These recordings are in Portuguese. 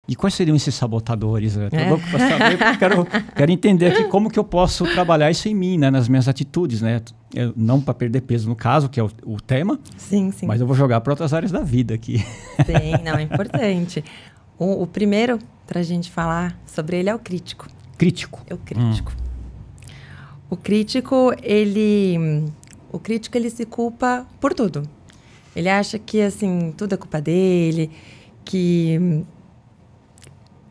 E quais seriam esses sabotadores? Eu tô louco para saber, porque quero entender aqui como que eu posso trabalhar isso em mim, né? Nas minhas atitudes, né? Não para perder peso, no caso, que é o tema. Sim, sim. Mas eu vou jogar para outras áreas da vida aqui. Sim, não, é importante. O primeiro, para a gente falar sobre ele, é o crítico. Crítico. É o crítico. O crítico, ele se culpa por tudo. Ele acha que, assim, tudo é culpa dele, que...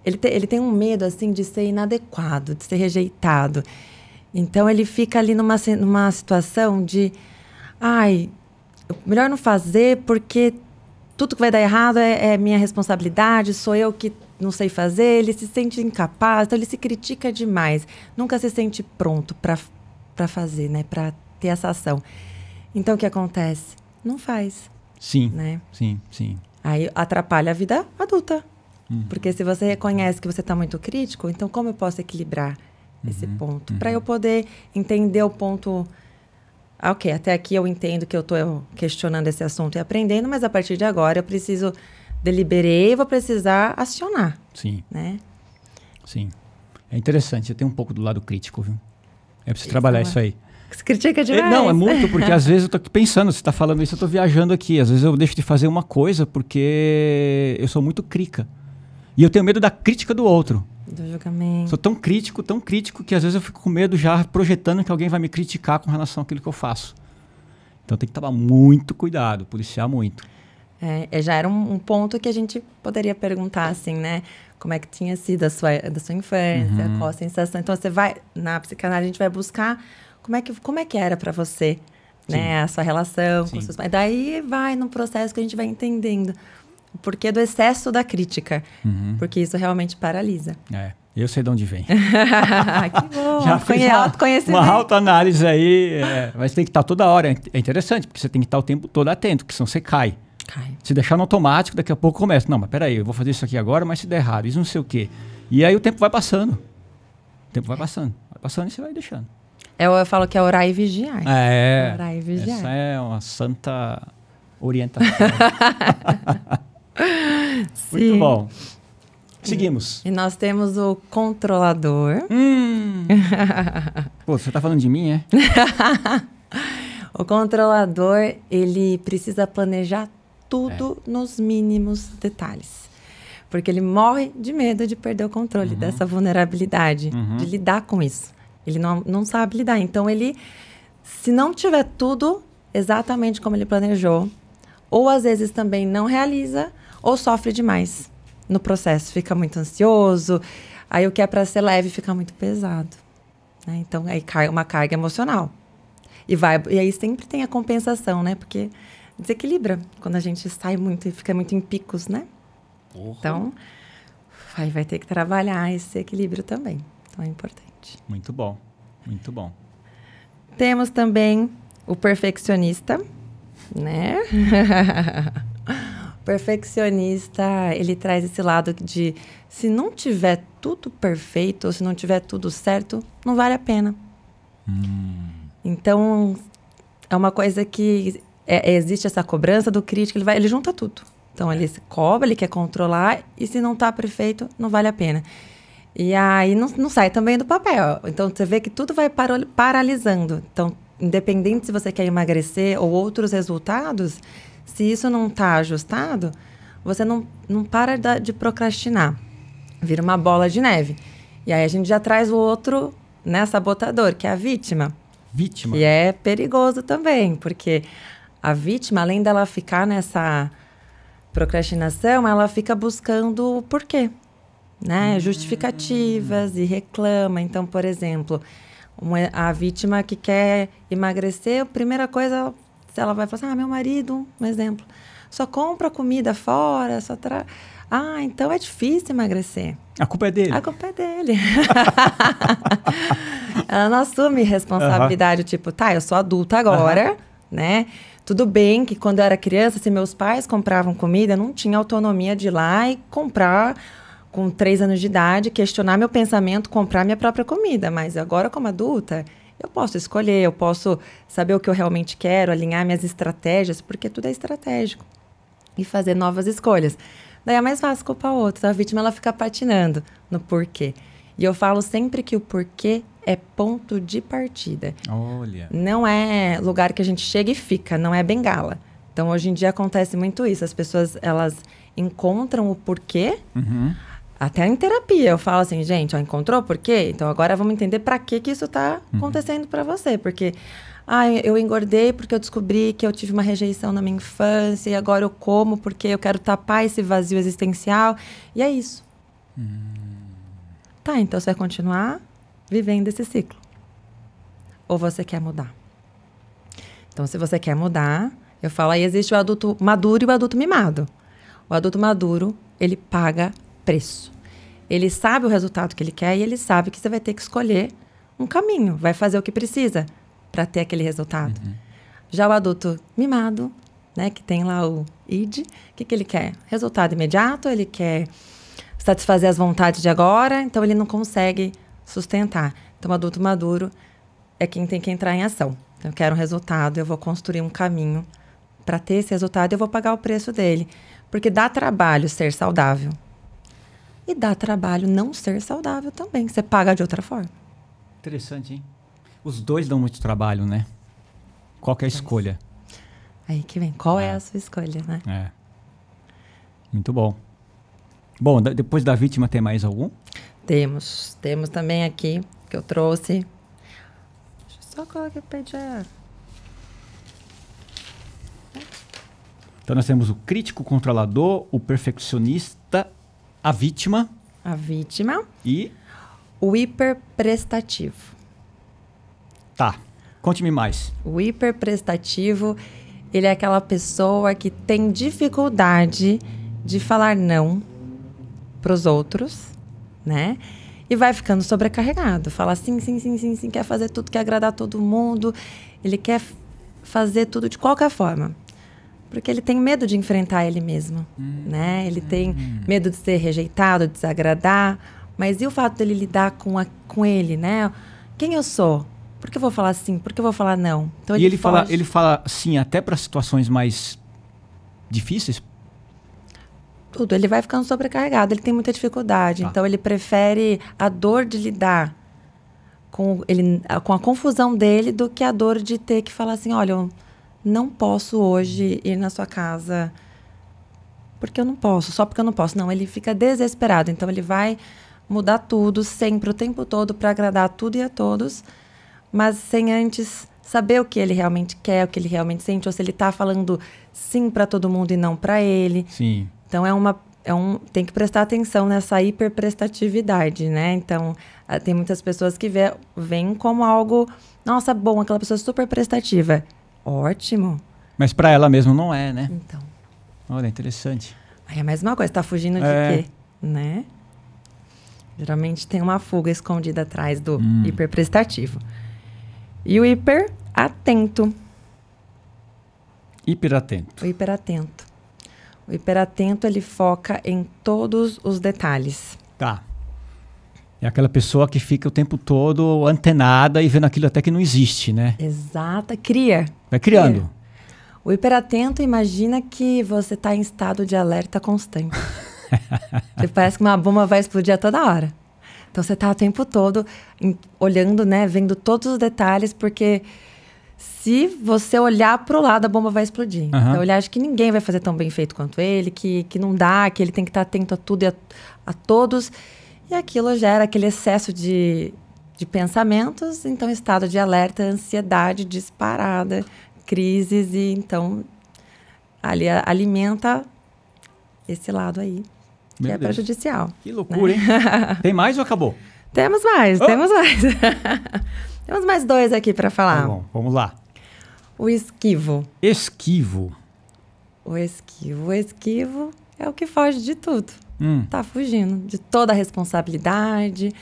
Ele tem um medo, assim, de ser inadequado, de ser rejeitado. Então, ele fica ali numa situação de... melhor não fazer porque tudo que vai dar errado é minha responsabilidade, sou eu que não sei fazer. Ele se sente incapaz, então ele se critica demais. Nunca se sente pronto para fazer, né? Para ter essa ação. Então, o que acontece? Não faz. Sim, né? sim. Aí atrapalha a vida adulta. Porque se você reconhece que você está muito crítico, então como eu posso equilibrar esse ponto? Para eu poder entender o ponto... Ok, até aqui eu entendo que eu estou questionando esse assunto e aprendendo, mas a partir de agora eu preciso... Deliberei, vou precisar acionar. Sim. Né? Sim. É interessante, você tem um pouco do lado crítico, viu? É preciso trabalhar isso aí. Você critica demais. Não, é muito, porque às vezes eu tô aqui pensando, você está falando isso, eu tô viajando aqui. Às vezes eu deixo de fazer uma coisa porque eu sou muito crica. E eu tenho medo da crítica do outro. Do julgamento. Sou tão crítico, que às vezes eu fico com medo já projetando que alguém vai me criticar com relação àquilo que eu faço. Então tem que tomar muito cuidado, policiar muito. Já era um ponto que a gente poderia perguntar, assim, né? Como é que tinha sido da sua infância, qual a sensação. Então, você vai, na psicanálise, a gente vai buscar como é que era para você, né? A sua relação com seus pais. Daí vai num processo que a gente vai entendendo o porquê do excesso da crítica. Porque isso realmente paralisa. Eu sei de onde vem. Que bom. Já fiz autoconhecimento. Uma autoanálise aí, mas tem que estar toda hora. É interessante, porque você tem que estar o tempo todo atento, porque senão você cai. Se deixar no automático, daqui a pouco começa. Não, mas peraí, eu vou fazer isso aqui agora, mas se der errado, isso não sei o quê. E aí o tempo vai passando. E você vai deixando. Eu falo que é orar e vigiar. Orar e vigiar. Essa é uma santa orientação. Muito bom. Seguimos. E nós temos o controlador. Pô, você tá falando de mim, é? O controlador, ele precisa planejar tudo nos mínimos detalhes. Porque ele morre de medo de perder o controle dessa vulnerabilidade, de lidar com isso. Ele não sabe lidar. Então, ele, se não tiver tudo exatamente como ele planejou, ou às vezes também não realiza, ou sofre demais no processo. Fica muito ansioso, aí o que é para ser leve fica muito pesado. Né? Então, aí cai uma carga emocional. E aí sempre tem a compensação, né? Porque desequilibra quando a gente sai muito e fica muito em picos, né? Então, vai ter que trabalhar esse equilíbrio também. Então, é importante. Muito bom, muito bom. Temos também o perfeccionista, né? O perfeccionista, ele traz esse lado de se não tiver tudo perfeito, ou se não tiver tudo certo, não vale a pena. Então, é uma coisa que existe essa cobrança do crítico, ele junta tudo. Então, ele se cobra, ele quer controlar, e se não está perfeito, não vale a pena. E aí, não sai também do papel. Então, você vê que tudo vai paralisando. Então, independente se você quer emagrecer ou outros resultados, se isso não está ajustado, você não para de procrastinar. Vira uma bola de neve. E aí, a gente já traz o outro, né, sabotador, que é a vítima. E é perigoso também, porque a vítima, além dela ficar nessa procrastinação, ela fica buscando o porquê, né? Justificativas e reclama. Então, por exemplo, a vítima que quer emagrecer, a primeira coisa, ela vai falar assim, meu marido, um exemplo, só compra comida fora, só traz... então é difícil emagrecer. A culpa é dele. A culpa é dele. Ela não assume responsabilidade, tipo, eu sou adulta agora, né? Tudo bem que quando eu era criança, se meus pais compravam comida, eu não tinha autonomia de ir lá e comprar com 3 anos de idade, questionar meu pensamento, comprar minha própria comida. Mas agora, como adulta, eu posso escolher, eu posso saber o que eu realmente quero, alinhar minhas estratégias, porque tudo é estratégico. E fazer novas escolhas. Daí é mais fácil culpar o outro. A vítima, ela fica patinando no porquê. E eu falo sempre que o porquê é ponto de partida. Olha. Não é lugar que a gente chega e fica, não é bengala. Então, hoje em dia acontece muito isso. As pessoas, elas encontram o porquê, até em terapia. Eu falo assim, gente, ó, encontrou o porquê? Então, agora vamos entender para que isso está acontecendo para você. Porque, eu engordei porque eu descobri que eu tive uma rejeição na minha infância e agora eu como porque eu quero tapar esse vazio existencial. E é isso. Tá, então você vai continuar vivendo esse ciclo. Ou você quer mudar? Então, se você quer mudar, eu falo, aí existe o adulto maduro e o adulto mimado. O adulto maduro, ele paga preço. Ele sabe o resultado que ele quer e ele sabe que você vai ter que escolher um caminho. Vai fazer o que precisa para ter aquele resultado. Já o adulto mimado, né, que tem lá o id, o que ele quer? Resultado imediato, ele quer satisfazer as vontades de agora, então ele não consegue sustentar. Então, o adulto maduro é quem tem que entrar em ação. Então, eu quero um resultado, eu vou construir um caminho para ter esse resultado e eu vou pagar o preço dele. Porque dá trabalho ser saudável. E dá trabalho não ser saudável também. Você paga de outra forma. Interessante, hein? Os dois dão muito trabalho, né? Qual que é a escolha? Aí que vem. Qual é a sua escolha, né? É. Muito bom. Bom, depois da vítima tem mais algum? Temos também aqui, que eu trouxe. Deixa eu só colocar o PDF. Então nós temos o crítico controlador, o perfeccionista, a vítima. A vítima. E? O hiperprestativo. Tá, conte-me mais. O hiperprestativo, ele é aquela pessoa que tem dificuldade de falar não para os outros, né? E vai ficando sobrecarregado. Fala sim, quer fazer tudo, quer agradar todo mundo. Ele quer fazer tudo de qualquer forma. Porque ele tem medo de enfrentar ele mesmo, né? Ele tem medo de ser rejeitado, de desagradar. Mas e o fato dele lidar com ele, né? Quem eu sou? Por que eu vou falar sim? Por que eu vou falar não? Então, e ele fala sim até para situações mais difíceis? Tudo. Ele vai ficando sobrecarregado. Ele tem muita dificuldade. Então, ele prefere a dor de lidar com a confusão dele do que a dor de ter que falar assim, olha, eu não posso hoje ir na sua casa porque eu não posso, só porque eu não posso. Não, ele fica desesperado. Então, ele vai mudar tudo sempre, o tempo todo, para agradar a tudo e a todos, mas sem antes saber o que ele realmente quer, o que ele realmente sente, ou se ele está falando sim para todo mundo e não para ele. Sim. Então, tem que prestar atenção nessa hiperprestatividade, né? Então, tem muitas pessoas que veem como algo, nossa, bom, aquela pessoa super prestativa. Ótimo. Mas para ela mesmo não é, né? Então. Olha, interessante. Aí é a mesma coisa, tá fugindo de quê? Né? Geralmente tem uma fuga escondida atrás do hiperprestativo. E o hiperatento. Hiperatento. O hiperatento. O hiperatento, ele foca em todos os detalhes. Tá. É aquela pessoa que fica o tempo todo antenada e vendo aquilo até que não existe, né? Exata. Cria. Vai criando. Cria. O hiperatento, imagina que você está em estado de alerta constante. Você parece que uma bomba vai explodir a toda hora. Então, você está o tempo todo olhando, né? Vendo todos os detalhes, porque se você olhar para o lado, a bomba vai explodir. Então, ele acha que ninguém vai fazer tão bem feito quanto ele, que não dá, que ele tem que estar atento a tudo e a todos. E aquilo gera aquele excesso de pensamentos. Então, estado de alerta, ansiedade disparada, crises. E, então, ali alimenta esse lado aí, que é prejudicial. Que loucura, né? Hein? Tem mais ou acabou? Temos mais. Temos mais 2 aqui para falar. Tá bom, vamos lá. O esquivo. Esquivo. O esquivo é o que foge de tudo. Tá fugindo de toda a responsabilidade,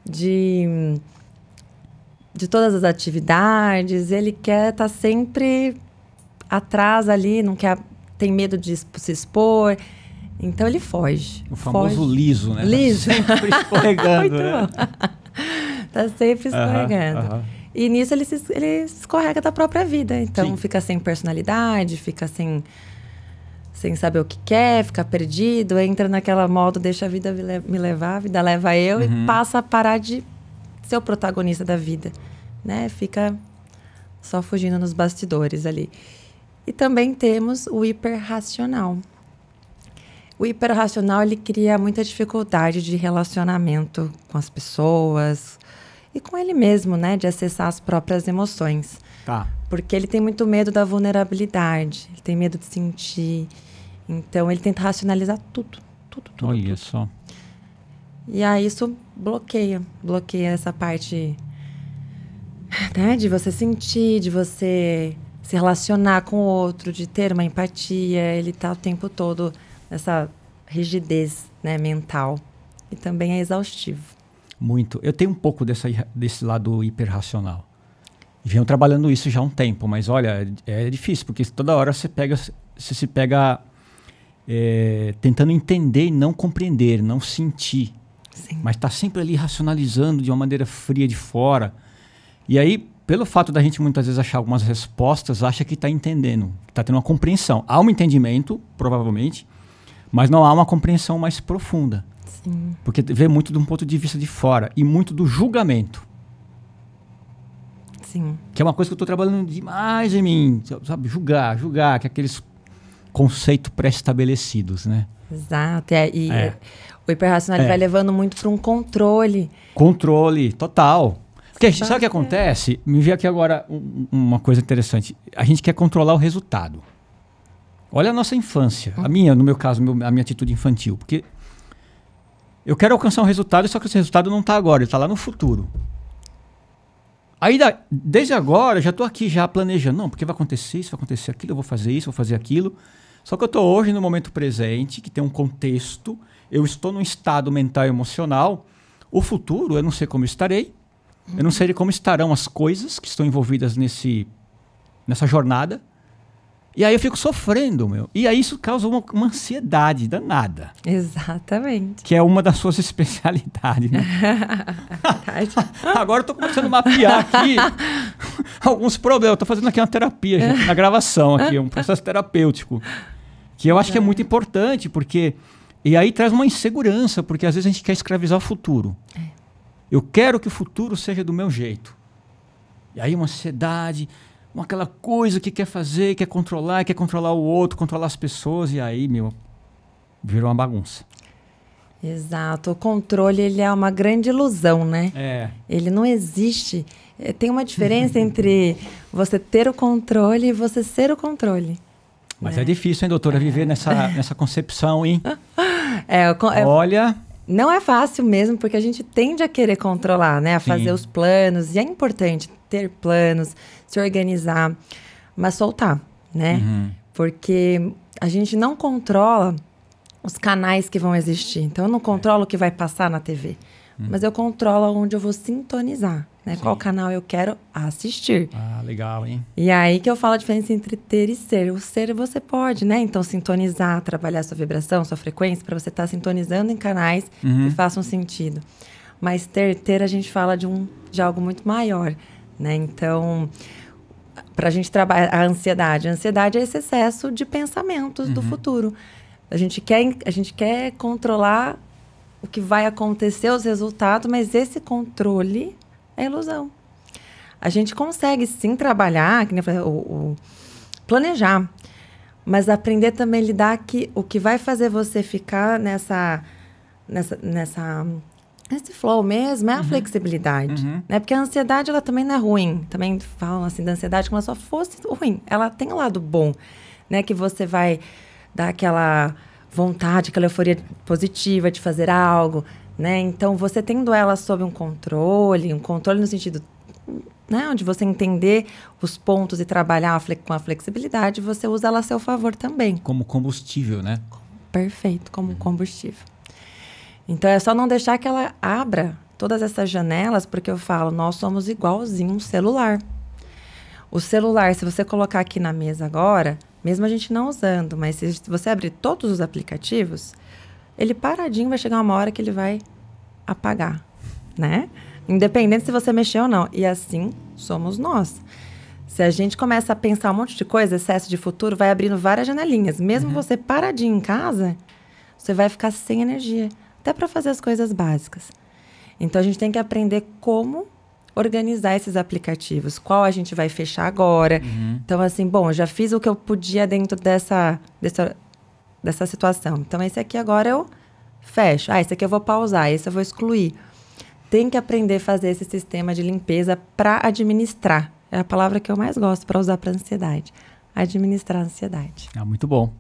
de todas as atividades. Ele quer estar sempre atrás ali, não quer, tem medo de se expor. Então, ele foge. O famoso liso, né? Liso. Tá sempre escorregando, né? Tá sempre escorregando. E nisso, ele escorrega da própria vida. Então, fica sem personalidade, fica sem sem saber o que quer, fica perdido, entra naquela modo, deixa a vida me levar, a vida leva eu, e passa a parar de ser o protagonista da vida, né? Fica só fugindo nos bastidores ali. E também temos o hiperracional. O hiperracional, ele cria muita dificuldade de relacionamento com as pessoas e com ele mesmo, né? De acessar as próprias emoções. Tá. Porque ele tem muito medo da vulnerabilidade, ele tem medo de sentir. Então, ele tenta racionalizar tudo. Olha só. E aí, isso bloqueia essa parte, né? De você sentir, de você se relacionar com o outro, de ter uma empatia. Ele tá o tempo todo nessa rigidez, né, mental. E também é exaustivo. Muito. Eu tenho um pouco desse lado hiperracional. Venho trabalhando isso já há um tempo, mas olha, é difícil, porque toda hora você se pega tentando entender e não compreender, não sentir. Sim. Mas está sempre ali racionalizando de uma maneira fria de fora. E aí, pelo fato da gente muitas vezes achar algumas respostas, acha que está entendendo, que está tendo uma compreensão. Há um entendimento, provavelmente, mas não há uma compreensão mais profunda. Sim. Porque vê muito de um ponto de vista de fora e muito do julgamento. Sim. Que é uma coisa que eu estou trabalhando demais em mim, sabe? Julgar, que é aqueles conceitos pré-estabelecidos, né? Exato. O hiperracional vai levando muito para um controle. Controle, total. Porque, sabe o que acontece? Me veio aqui agora uma coisa interessante. A gente quer controlar o resultado. Olha a nossa infância. A minha, no meu caso, a minha atitude infantil. Porque eu quero alcançar um resultado, só que esse resultado não está agora, ele está lá no futuro. Aí, desde agora, já estou aqui já planejando. Não, porque vai acontecer isso, vai acontecer aquilo, eu vou fazer isso, vou fazer aquilo. Só que eu estou hoje no momento presente, que tem um contexto, eu estou num estado mental e emocional. O futuro, eu não sei como estarei, eu não sei como estarão as coisas que estão envolvidas nessa jornada. E aí eu fico sofrendo, meu. E aí isso causa uma ansiedade danada. Exatamente. Que é uma das suas especialidades, né? Agora eu tô começando a mapear aqui alguns problemas. Eu tô fazendo aqui uma terapia, gente, na gravação aqui, um processo terapêutico. Que eu acho que é muito importante, porque... E aí traz uma insegurança, porque às vezes a gente quer escravizar o futuro. Eu quero que o futuro seja do meu jeito. E aí uma ansiedade... aquela coisa que quer fazer, quer controlar o outro, controlar as pessoas, e aí, virou uma bagunça. Exato. O controle, ele é uma grande ilusão, né? Ele não existe. Tem uma diferença entre você ter o controle e você ser o controle. Mas é difícil, hein, doutora, viver nessa concepção, hein? Olha... Não é fácil mesmo, porque a gente tende a querer controlar, né? A fazer os planos. E é importante ter planos, se organizar, mas soltar, né? Porque a gente não controla os canais que vão existir. Então, eu não controlo o que vai passar na TV. Mas eu controlo onde eu vou sintonizar, né? Qual canal eu quero assistir. Ah, legal, hein? E aí que eu falo a diferença entre ter e ser. O ser você pode, né? Então, sintonizar, trabalhar sua vibração, sua frequência, para você estar sintonizando em canais que façam sentido. Mas ter a gente fala de algo muito maior, né? Então, para a gente trabalhar a ansiedade é esse excesso de pensamentos do futuro. A gente quer controlar o que vai acontecer, os resultados, mas esse controle é ilusão. A gente consegue sim trabalhar, planejar, mas aprender também a lidar que o que vai fazer você ficar nesse flow mesmo é a flexibilidade. Né? Porque a ansiedade, ela também não é ruim. Também falam assim da ansiedade como se ela só fosse ruim. Ela tem um lado bom, né? Que você vai dar aquela vontade, aquela euforia positiva de fazer algo, né? Então, você tendo ela sob um controle no sentido, né? Onde você entender os pontos e trabalhar com a flexibilidade, você usa ela a seu favor também. Como combustível, né? Perfeito, como combustível. Então, é só não deixar que ela abra todas essas janelas, porque eu falo, nós somos igualzinho um celular. O celular, se você colocar aqui na mesa agora, mesmo a gente não usando, mas se você abrir todos os aplicativos, ele paradinho vai chegar uma hora que ele vai apagar, né? Independente se você mexer ou não. E assim somos nós. Se a gente começa a pensar um monte de coisa, excesso de futuro, vai abrindo várias janelinhas. Mesmo você paradinho em casa, você vai ficar sem energia. Até para fazer as coisas básicas. Então, a gente tem que aprender como organizar esses aplicativos. Qual a gente vai fechar agora. Então, assim, bom, eu já fiz o que eu podia dentro dessa situação. Então, esse aqui agora eu fecho. Esse aqui eu vou pausar, esse eu vou excluir. Tem que aprender a fazer esse sistema de limpeza para administrar. É a palavra que eu mais gosto para usar para ansiedade. Administrar a ansiedade. Muito bom.